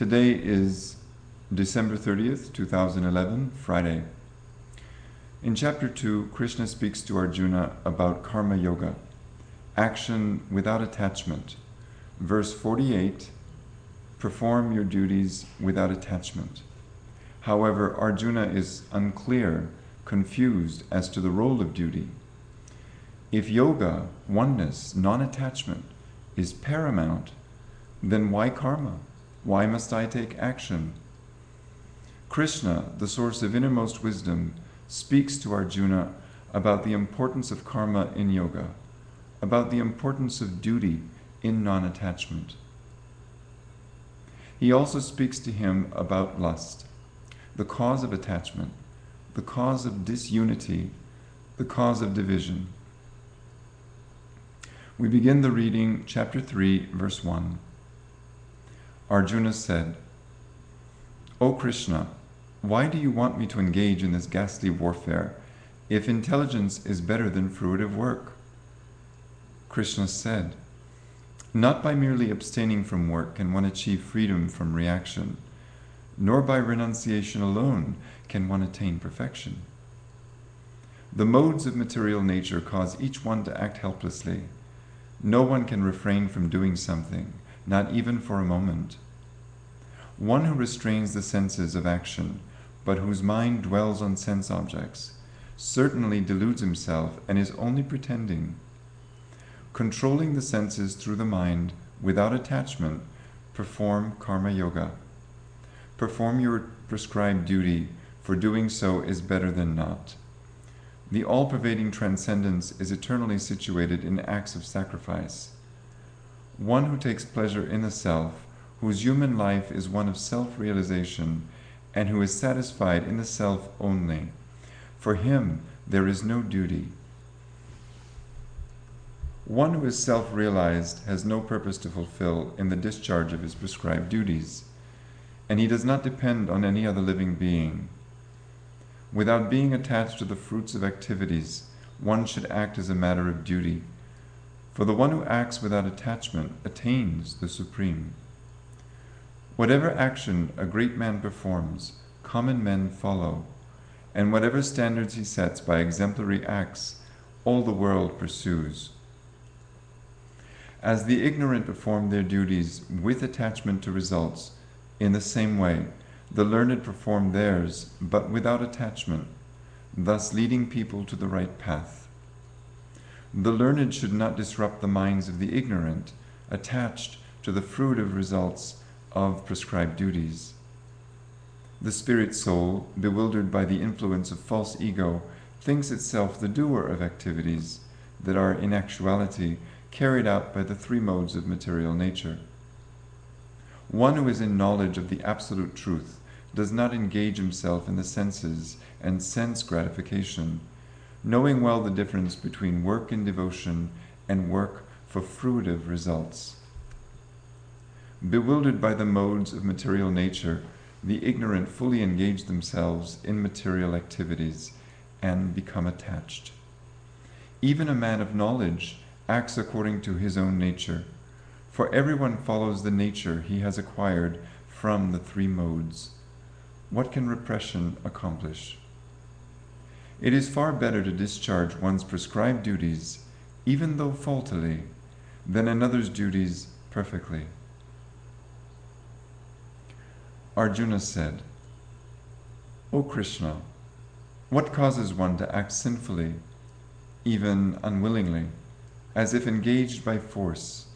Today is December 30th, 2011, Friday. In Chapter 2, Krishna speaks to Arjuna about Karma Yoga, action without attachment. Verse 48, perform your duties without attachment. However, Arjuna is unclear, confused as to the role of duty. If yoga, oneness, non-attachment, is paramount, then why karma? Why must I take action? Krishna, the source of innermost wisdom, speaks to Arjuna about the importance of karma in yoga, about the importance of duty in non-attachment. He also speaks to him about lust, the cause of attachment, the cause of disunity, the cause of division. We begin the reading, chapter 3, verse 1. Arjuna said, O Krishna, why do you want me to engage in this ghastly warfare, if intelligence is better than fruitive work? Krishna said, not by merely abstaining from work can one achieve freedom from reaction, nor by renunciation alone can one attain perfection. The modes of material nature cause each one to act helplessly. No one can refrain from doing something, not even for a moment. One who restrains the senses of action, but whose mind dwells on sense objects, certainly deludes himself and is only pretending. Controlling the senses through the mind, without attachment, perform karma yoga. Perform your prescribed duty, for doing so is better than not. The all-pervading transcendence is eternally situated in acts of sacrifice. One who takes pleasure in the self, whose human life is one of self-realization, and who is satisfied in the self only, for him there is no duty. One who is self-realized has no purpose to fulfill in the discharge of his prescribed duties, and he does not depend on any other living being. Without being attached to the fruits of activities, one should act as a matter of duty, for the one who acts without attachment attains the supreme. Whatever action a great man performs, common men follow, and whatever standards he sets by exemplary acts, all the world pursues. As the ignorant perform their duties with attachment to results, in the same way, the learned perform theirs, but without attachment, thus leading people to the right path. The learned should not disrupt the minds of the ignorant, attached to the fruitive results of prescribed duties. The spirit soul, bewildered by the influence of false ego, thinks itself the doer of activities that are in actuality carried out by the three modes of material nature. One who is in knowledge of the absolute truth does not engage himself in the senses and sense gratification, knowing well the difference between work in devotion and work for fruitive results. Bewildered by the modes of material nature, the ignorant fully engage themselves in material activities and become attached. Even a man of knowledge acts according to his own nature, for everyone follows the nature he has acquired from the three modes. What can repression accomplish? It is far better to discharge one's prescribed duties, even though faultily, than another's duties perfectly. Arjuna said, O Krishna, what causes one to act sinfully, even unwillingly, as if engaged by force?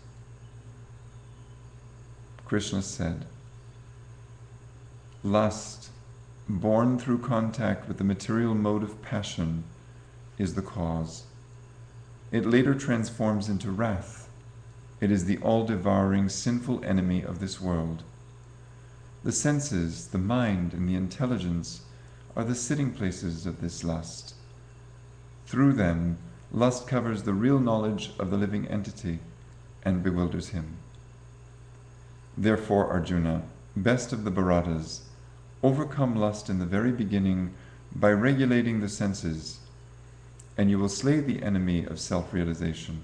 Krishna said, lust, born through contact with the material mode of passion, is the cause. It later transforms into wrath. It is the all-devouring sinful enemy of this world. The senses, the mind, and the intelligence are the sitting places of this lust. Through them, lust covers the real knowledge of the living entity and bewilders him. Therefore, Arjuna, best of the Bharatas, overcome lust in the very beginning by regulating the senses, and you will slay the enemy of self-realization.